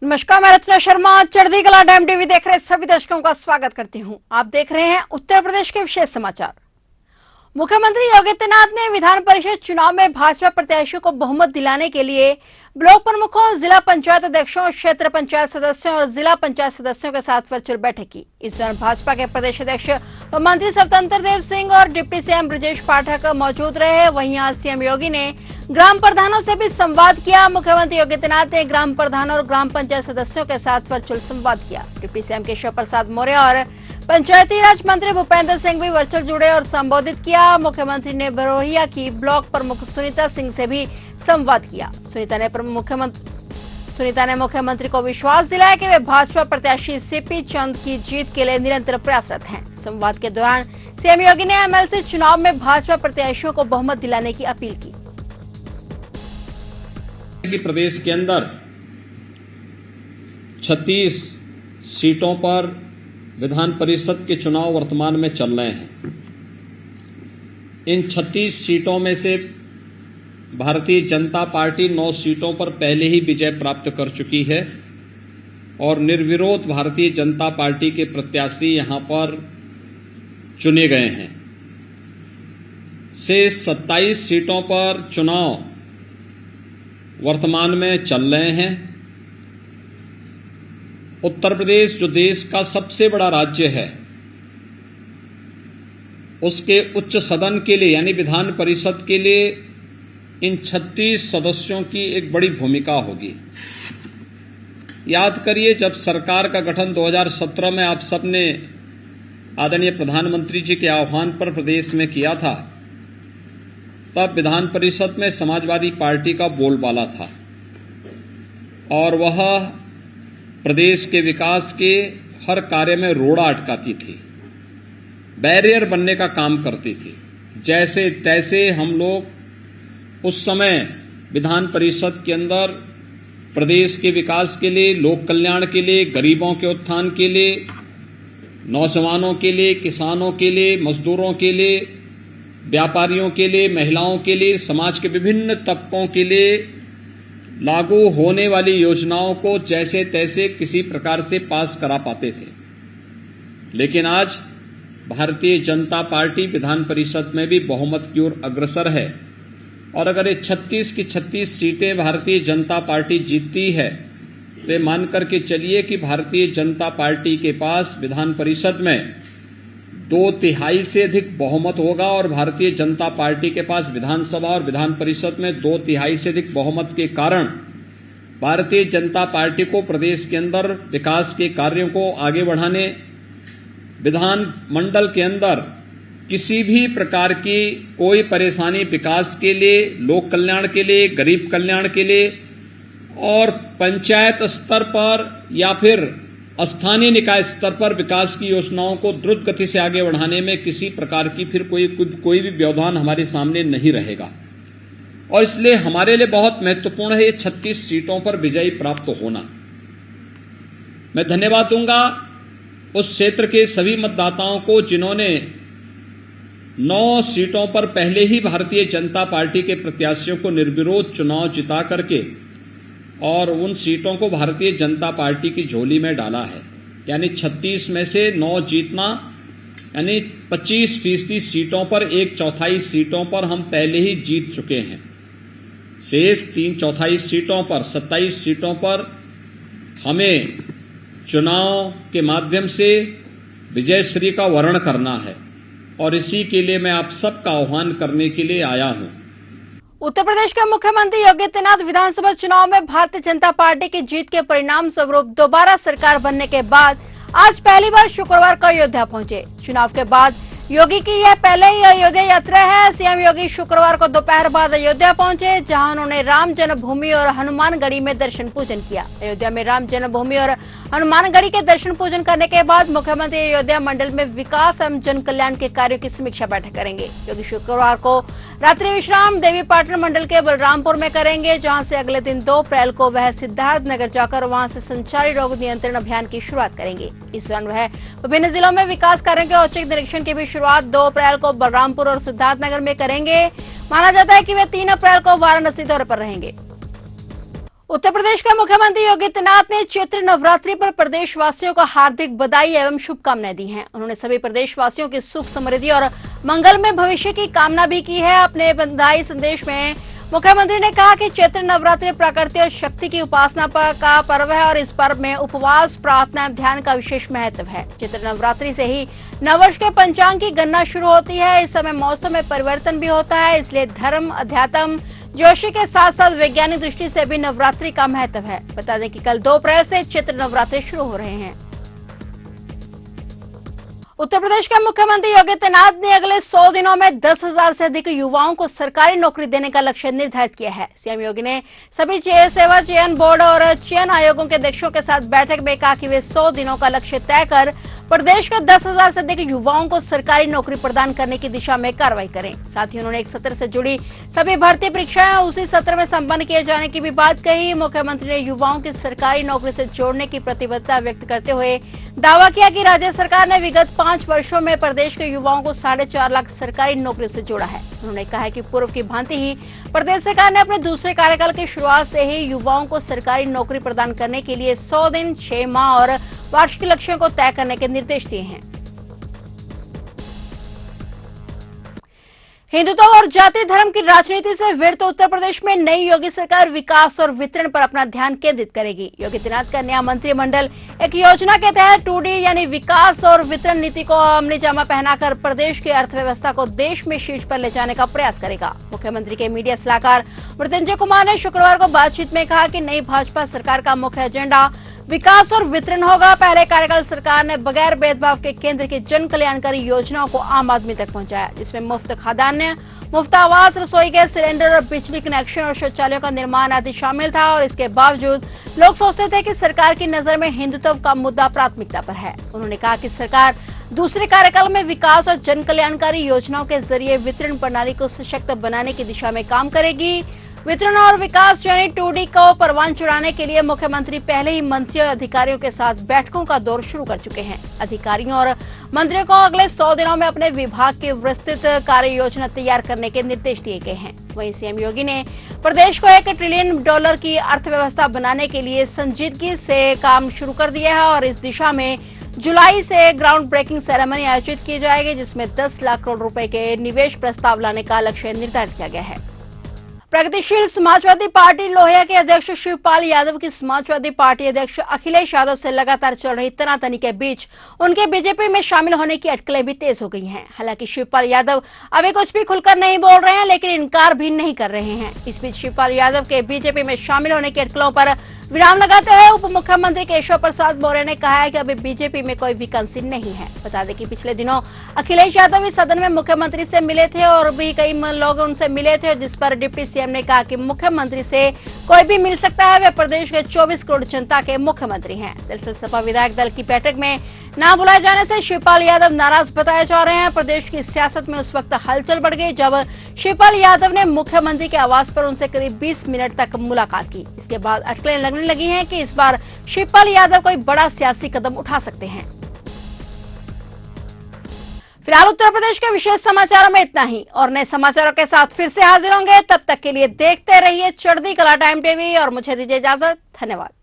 नमस्कार, मैं रचना शर्मा चढ़ती कला डैम टीवी देख रहे सभी दर्शकों का स्वागत करती हूं। आप देख रहे हैं उत्तर प्रदेश के विशेष समाचार। मुख्यमंत्री योगी आदित्यनाथ ने विधान परिषद चुनाव में भाजपा प्रत्याशियों को बहुमत दिलाने के लिए ब्लॉक प्रमुखों, जिला पंचायत अध्यक्षों, क्षेत्र पंचायत सदस्यों और जिला पंचायत सदस्यों के साथ वर्चुअल बैठक की। इस दौरान भाजपा के प्रदेश अध्यक्ष व मंत्री स्वतंत्र देव सिंह और डिप्टी सीएम ब्रजेश पाठक मौजूद रहे। वहीं आज सीएम योगी ने ग्राम प्रधानों से भी संवाद किया। मुख्यमंत्री योगी आदित्यनाथ ने ग्राम प्रधानों और ग्राम पंचायत सदस्यों के साथ वर्चुअल संवाद किया। डिप्टी सीएम केशव प्रसाद मौर्य और पंचायती राज मंत्री भूपेंद्र सिंह भी वर्चुअल जुड़े और संबोधित किया। मुख्यमंत्री ने बरोहिया की ब्लॉक प्रमुख सुनीता सिंह से भी संवाद किया। सुनीता ने मुख्यमंत्री को विश्वास दिलाया कि वे भाजपा प्रत्याशी सीपी चंद की जीत के लिए निरंतर प्रयासरत हैं। संवाद के दौरान सीएम योगी ने एमएलसी चुनाव में भाजपा प्रत्याशियों को बहुमत दिलाने की अपील की। प्रदेश के अंदर 36 सीटों पर विधान परिषद के चुनाव वर्तमान में चल रहे हैं। इन 36 सीटों में से भारतीय जनता पार्टी 9 सीटों पर पहले ही विजय प्राप्त कर चुकी है और निर्विरोध भारतीय जनता पार्टी के प्रत्याशी यहां पर चुने गए हैं। शेष 27 सीटों पर चुनाव वर्तमान में चल रहे हैं। उत्तर प्रदेश जो देश का सबसे बड़ा राज्य है, उसके उच्च सदन के लिए यानी विधान परिषद के लिए इन 36 सदस्यों की एक बड़ी भूमिका होगी। याद करिए, जब सरकार का गठन 2017 में आप सबने आदरणीय प्रधानमंत्री जी के आह्वान पर प्रदेश में किया था, तब विधान परिषद में समाजवादी पार्टी का बोलबाला था और वह प्रदेश के विकास के हर कार्य में रोड़ा अटकाती थी, बैरियर बनने का काम करती थी। जैसे तैसे हम लोग उस समय विधान परिषद के अंदर प्रदेश के विकास के लिए, लोक कल्याण के लिए, गरीबों के उत्थान के लिए, नौजवानों के लिए, किसानों के लिए, मजदूरों के लिए, व्यापारियों के लिए, महिलाओं के लिए, समाज के विभिन्न तबकों के लिए लागू होने वाली योजनाओं को जैसे तैसे किसी प्रकार से पास करा पाते थे। लेकिन आज भारतीय जनता पार्टी विधान परिषद में भी बहुमत की ओर अग्रसर है और अगर ये 36 की 36 सीटें भारतीय जनता पार्टी जीतती है तो ये मान करके चलिए कि भारतीय जनता पार्टी के पास विधान परिषद में 2/3 से अधिक बहुमत होगा और भारतीय जनता पार्टी के पास विधानसभा और विधान परिषद में 2/3 से अधिक बहुमत के कारण भारतीय जनता पार्टी को प्रदेश के अंदर विकास के कार्यों को आगे बढ़ाने, विधान मंडल के अंदर किसी भी प्रकार की कोई परेशानी विकास के लिए, लोक कल्याण के लिए, गरीब कल्याण के लिए और पंचायत स्तर पर या फिर स्थानीय निकाय स्तर पर विकास की योजनाओं को द्रुत गति से आगे बढ़ाने में किसी प्रकार की फिर कोई भी व्यवधान हमारे सामने नहीं रहेगा। और इसलिए हमारे लिए बहुत महत्वपूर्ण है ये 36 सीटों पर विजयी प्राप्त होना। मैं धन्यवाद दूंगा उस क्षेत्र के सभी मतदाताओं को जिन्होंने 9 सीटों पर पहले ही भारतीय जनता पार्टी के प्रत्याशियों को निर्विरोध चुनाव जिता करके और उन सीटों को भारतीय जनता पार्टी की झोली में डाला है। यानी 36 में से 9 जीतना, यानी 25% सीटों पर 1/4 सीटों पर हम पहले ही जीत चुके हैं। शेष 3/4 सीटों पर 27 सीटों पर हमें चुनाव के माध्यम से विजयश्री का वर्ण करना है और इसी के लिए मैं आप सबका आह्वान करने के लिए आया हूं। उत्तर प्रदेश के मुख्यमंत्री योगी आदित्यनाथ विधानसभा चुनाव में भारतीय जनता पार्टी की जीत के परिणाम स्वरूप दोबारा सरकार बनने के बाद आज पहली बार शुक्रवार को अयोध्या पहुंचे। चुनाव के बाद योगी की यह पहले ही अयोध्या यात्रा है। सीएम योगी शुक्रवार को दोपहर बाद अयोध्या पहुंचे, जहां उन्होंने राम जन्मभूमि और हनुमानगढ़ी में दर्शन पूजन किया। अयोध्या में राम जन्मभूमि और हनुमानगढ़ी के दर्शन पूजन करने के बाद मुख्यमंत्री अयोध्या मंडल में विकास एवं जन कल्याण के कार्यों की समीक्षा बैठक करेंगे। योगी शुक्रवार को रात्रि विश्राम देवीपाटन मंडल के बलरामपुर में करेंगे, जहां से अगले दिन 2 अप्रैल को वह सिद्धार्थनगर जाकर वहां से संचारी रोग नियंत्रण अभियान की शुरुआत करेंगे। इस दौरान वह विभिन्न जिलों में विकास कार्यों के औचक निरीक्षण की भी शुरुआत 2 अप्रैल को बलरामपुर और सिद्धार्थनगर में करेंगे। माना जाता है कि वे 3 अप्रैल को वाराणसी दौरे पर रहेंगे। उत्तर प्रदेश के मुख्यमंत्री योगी आदित्यनाथ ने चैत्र नवरात्रि पर प्रदेशवासियों को हार्दिक बधाई एवं शुभकामनाएं दी हैं। उन्होंने सभी प्रदेशवासियों की सुख समृद्धि और मंगलमय भविष्य की कामना भी की है। अपने बधाई संदेश में मुख्यमंत्री ने कहा कि चैत्र नवरात्रि प्रकृति और शक्ति की उपासना का पर्व है और इस पर्व में उपवास, प्रार्थना, ध्यान का विशेष महत्व है। चैत्र नवरात्रि से ही नववर्ष के पंचांग की गणना शुरू होती है। इस समय मौसम में परिवर्तन भी होता है, इसलिए धर्म, अध्यात्म, जोशी के साथ साथ वैज्ञानिक दृष्टि से भी नवरात्रि का महत्व है। बता दें कि कल 2 अप्रैल से चैत्र नवरात्रि शुरू हो रहे हैं। उत्तर प्रदेश के मुख्यमंत्री योगी आदित्यनाथ ने अगले 100 दिनों में 10,000 से अधिक युवाओं को सरकारी नौकरी देने का लक्ष्य निर्धारित किया है। सीएम योगी ने सभी सेवा चयन बोर्ड और चयन आयोगों के अध्यक्षों के साथ बैठक में कहा कि वे 100 दिनों का लक्ष्य तय कर प्रदेश के 10,000 से अधिक युवाओं को सरकारी नौकरी प्रदान करने की दिशा में कार्रवाई करें। साथ ही उन्होंने एक सत्र से जुड़ी सभी भर्ती परीक्षाएं उसी सत्र में संपन्न किए जाने की भी बात कही। मुख्यमंत्री ने युवाओं की सरकारी नौकरी से जोड़ने की प्रतिबद्धता व्यक्त करते हुए दावा किया कि राज्य सरकार ने विगत 5 वर्षों में प्रदेश के युवाओं को 4.5 लाख सरकारी नौकरियों से जोड़ा है। उन्होंने कहा है कि पूर्व की भांति ही प्रदेश सरकार ने अपने दूसरे कार्यकाल की शुरुआत से ही युवाओं को सरकारी नौकरी प्रदान करने के लिए 100 दिन, 6 माह और वार्षिक लक्ष्यों को तय करने के निर्देश दिए हैं। हिंदुत्व और जाति धर्म की राजनीति से व्यर्थ उत्तर प्रदेश में नई योगी सरकार विकास और वितरण पर अपना ध्यान केंद्रित करेगी। योगी आदित्यनाथ का नया मंत्रिमंडल एक योजना के तहत 2D यानी विकास और वितरण नीति को अमली जामा पहनाकर प्रदेश की अर्थव्यवस्था को देश में शीर्ष पर ले जाने का प्रयास करेगा। मुख्यमंत्री के मीडिया सलाहकार मृत्युंजय कुमार ने शुक्रवार को बातचीत में कहा कि नई भाजपा सरकार का मुख्य एजेंडा विकास और वितरण होगा। पहले कार्यकाल सरकार ने बगैर भेदभाव के केंद्र की जन कल्याणकारी योजनाओं को आम आदमी तक पहुंचाया, जिसमें मुफ्त खाद्यान्न, मुफ्त आवास, रसोई गैस सिलेंडर और बिजली कनेक्शन और शौचालयों का निर्माण आदि शामिल था। और इसके बावजूद लोग सोचते थे कि सरकार की नजर में हिंदुत्व का मुद्दा प्राथमिकता पर है। उन्होंने कहा कि सरकार दूसरे कार्यकाल में विकास और जन कल्याणकारी योजनाओं के जरिए वितरण प्रणाली को सशक्त बनाने की दिशा में काम करेगी। वितरण और विकास यानी 2D को परवान चढ़ाने के लिए मुख्यमंत्री पहले ही मंत्रियों और अधिकारियों के साथ बैठकों का दौर शुरू कर चुके हैं। अधिकारियों और मंत्रियों को अगले 100 दिनों में अपने विभाग की विस्तृत कार्य योजना तैयार करने के निर्देश दिए गए हैं। वहीं सीएम योगी ने प्रदेश को $1 ट्रिलियन की अर्थव्यवस्था बनाने के लिए संजीदगी से काम शुरू कर दिया है और इस दिशा में जुलाई से ग्राउंड ब्रेकिंग सेरेमनी आयोजित की जाएगी, जिसमें 10 लाख करोड़ रुपए के निवेश प्रस्ताव लाने का लक्ष्य निर्धारित किया गया है। प्रगतिशील समाजवादी पार्टी लोहिया के अध्यक्ष शिवपाल यादव की समाजवादी पार्टी अध्यक्ष अखिलेश यादव से लगातार चल रही तनातनी के बीच उनके बीजेपी में शामिल होने की अटकलें भी तेज हो गई हैं। हालांकि शिवपाल यादव अभी कुछ भी खुलकर नहीं बोल रहे हैं, लेकिन इनकार भी नहीं कर रहे हैं। इस बीच शिवपाल यादव के बीजेपी में शामिल होने की अटकलों पर विराम लगाते हुए उप मुख्यमंत्री केशव प्रसाद मौर्य ने कहा है कि अभी बीजेपी में कोई वैकेंसी नहीं है। बता दें कि पिछले दिनों अखिलेश यादव इस सदन में मुख्यमंत्री से मिले थे और भी कई लोग उनसे मिले थे, जिस पर डिप्टी सीएम ने कहा कि मुख्यमंत्री से कोई भी मिल सकता है, वे प्रदेश के 24 करोड़ जनता के मुख्यमंत्री हैं। दरअसल सपा विधायक दल की बैठक में न बुलाए जाने से शिवपाल यादव नाराज बताए जा रहे हैं। प्रदेश की सियासत में उस वक्त हलचल बढ़ गई जब शिवपाल यादव ने मुख्यमंत्री के आवास पर उनसे करीब 20 मिनट तक मुलाकात की। इसके बाद अटकलें लगने लगी हैं कि इस बार शिवपाल यादव कोई बड़ा सियासी कदम उठा सकते हैं। फिलहाल उत्तर प्रदेश के विशेष समाचारों में इतना ही और नए समाचारों के साथ फिर से हाजिर होंगे। तब तक के लिए देखते रहिए चढ़ती कला टाइम टीवी और मुझे दीजिए इजाजत। धन्यवाद।